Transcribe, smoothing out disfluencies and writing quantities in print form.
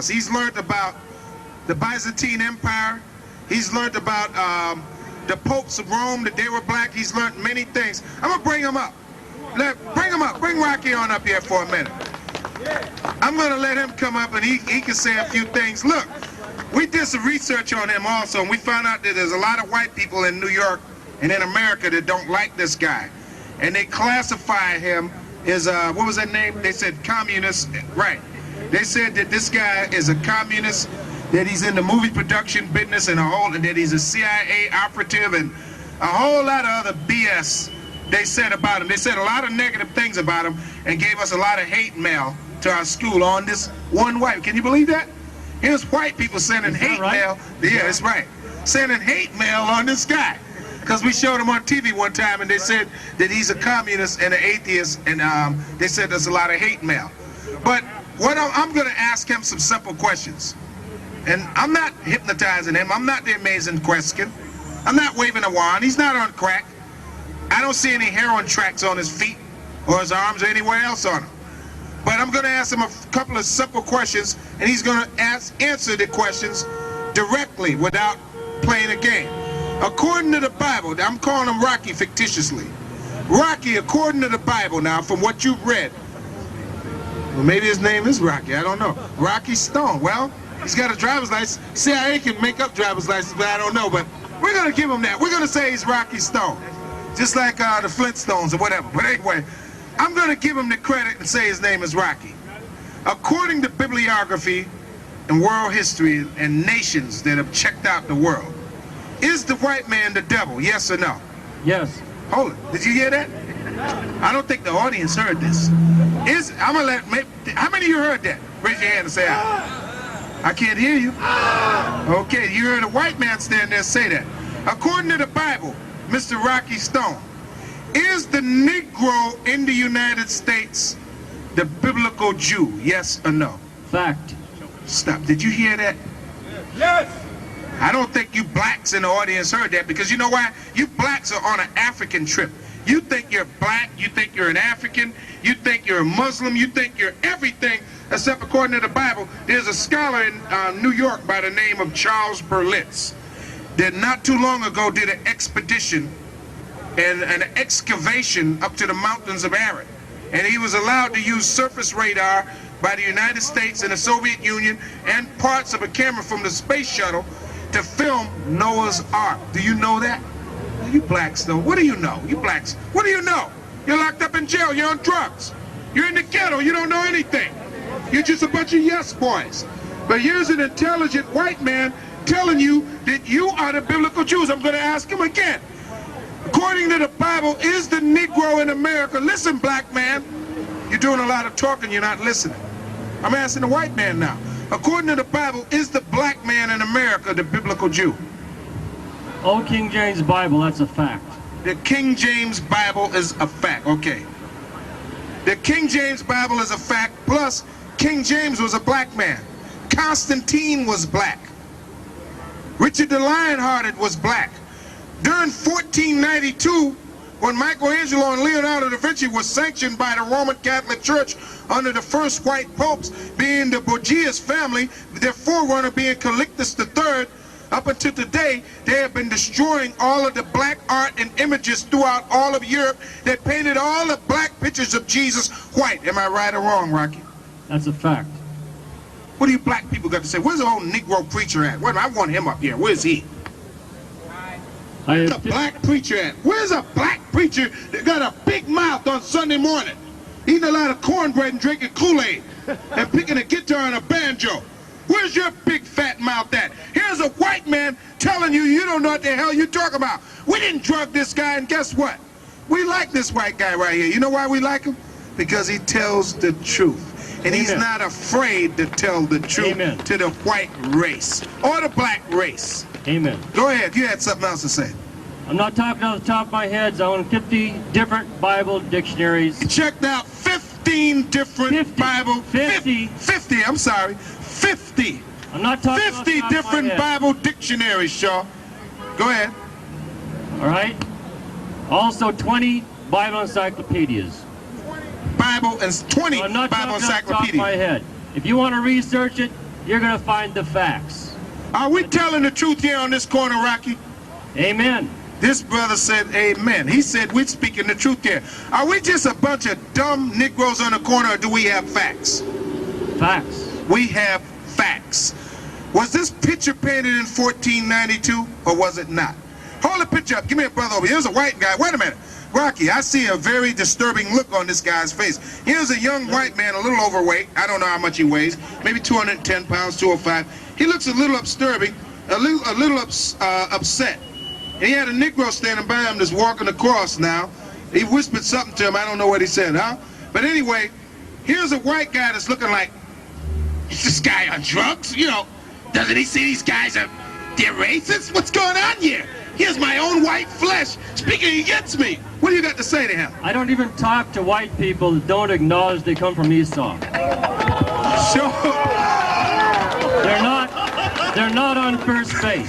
He's learned about the Byzantine Empire. He's learned about the popes of Rome, that they were black. He's learned many things. I'm gonna bring him up. Bring him up. Bring Rocky on up here for a minute. I'm gonna let him come up and he can say a few things. Look, we did some research on him also, and we found out that there's a lot of white people in New York and in America that don't like this guy. And they classify him as, what was that name? They said communist, right. They said that this guy is a communist, that he's in the movie production business and that he's a CIA operative and a whole lot of other BS they said about him. They said a lot of negative things about him and gave us a lot of hate mail to our school on this one white. Can you believe that? Here's white people sending hate mail. Yeah, that's right. Sending hate mail on this guy. Because we showed him on TV one time and they said that he's a communist and an atheist, and they said there's a lot of hate mail. But what I'm going to ask him some simple questions. And I'm not hypnotizing him. I'm not the amazing question. I'm not waving a wand. He's not on crack. I don't see any heroin tracks on his feet or his arms or anywhere else on him. But I'm going to ask him a couple of simple questions, and he's going to answer the questions directly without playing a game. According to the Bible, I'm calling him Rocky fictitiously. Rocky, according to the Bible now, from what you've read, well, maybe his name is Rocky, I don't know. Rocky Stone. Well, he's got a driver's license. CIA can make up driver's license, but I don't know. But we're going to give him that. We're going to say he's Rocky Stone, just like the Flintstones or whatever. But anyway, I'm going to give him the credit and say his name is Rocky. According to bibliography and world history and nations that have checked out the world, is the white man the devil, yes or no? Yes. Hold it. Did you hear that? I don't think the audience heard this. I'm going to let, how many of you heard that? Raise your hand and say, I can't hear you. Okay, you heard a white man stand there and say that. According to the Bible, Mr. Rocky Stone, is the Negro in the United States the biblical Jew, yes or no? Fact. Stop. Did you hear that? Yes. I don't think you blacks in the audience heard that, because you know why? You blacks are on an African trip. You think you're black, you think you're an African, you think you're a Muslim, you think you're everything except according to the Bible. There's a scholar in New York by the name of Charles Berlitz that not too long ago did an expedition and an excavation up to the mountains of Arid. And he was allowed to use surface radar by the United States and the Soviet Union and parts of a camera from the space shuttle to film Noah's Ark. Do you know that? You blacks though, what do you know? You blacks, what do you know? You're locked up in jail, you're on drugs. You're in the ghetto, you don't know anything. You're just a bunch of yes boys. But here's an intelligent white man telling you that you are the biblical Jews. I'm going to ask him again. According to the Bible, is the Negro in America, listen black man, you're doing a lot of talking, you're not listening. I'm asking the white man now. According to the Bible, is the black man in America the biblical Jew? Old King James Bible, that's a fact. The King James Bible is a fact, okay. The King James Bible is a fact, plus King James was a black man. Constantine was black. Richard the Lionhearted was black. During 1492, when Michelangelo and Leonardo da Vinci was sanctioned by the Roman Catholic Church under the first white popes, being the Borgias family, their forerunner being Calixtus III, up until today, they have been destroying all of the black art and images throughout all of Europe that painted all the black pictures of Jesus white. Am I right or wrong, Rocky? That's a fact. What do you black people got to say? Where's the old Negro preacher at? I want him up here. Where's he? Where's a black preacher at? Where's a black preacher that got a big mouth on Sunday morning, eating a lot of cornbread and drinking Kool-Aid and picking a guitar and a banjo? Where's your big fat mouth at? Here's a white man telling you you don't know what the hell you talk about. We didn't drug this guy, and guess what? We like this white guy right here. You know why we like him? Because he tells the truth. And Amen. He's not afraid to tell the truth Amen. to the white race or the black race. Amen. Go ahead. You had something else to say. I'm not talking off the top of my head. I own 50 different Bible dictionaries. Checked out 15 different 50. Bible... 50. 50, I'm sorry. 50. I'm not talking 50 different Bible dictionaries, Shaw. Go ahead. All right. Also 20 Bible encyclopedias. Bible and 20 So I'm not Bible talking off the top of my encyclopedias. head. If you want to research it, you're going to find the facts. Are we telling the truth here on this corner, Rocky? Amen. This brother said amen. He said we're speaking the truth here. Are we just a bunch of dumb Negroes on the corner, or do we have facts? Facts. We have facts. Was this picture painted in 1492, or was it not? Hold the picture up. Give me a brother over here. Here's a white guy. Wait a minute. Rocky, I see a very disturbing look on this guy's face. Here's a young white man, a little overweight. I don't know how much he weighs. Maybe 210 pounds, 205. He looks a little disturbing, a little upset. And he had a Negro standing by him that's walking across now. He whispered something to him. I don't know what he said, huh? But anyway, here's a white guy that's looking like, is this guy on drugs? You know, doesn't he see these guys are, they're racist? What's going on here? Here's my own white flesh speaking against me. What do you got to say to him? I don't even talk to white people that don't acknowledge they come from Esau. Sure. They're not on first base.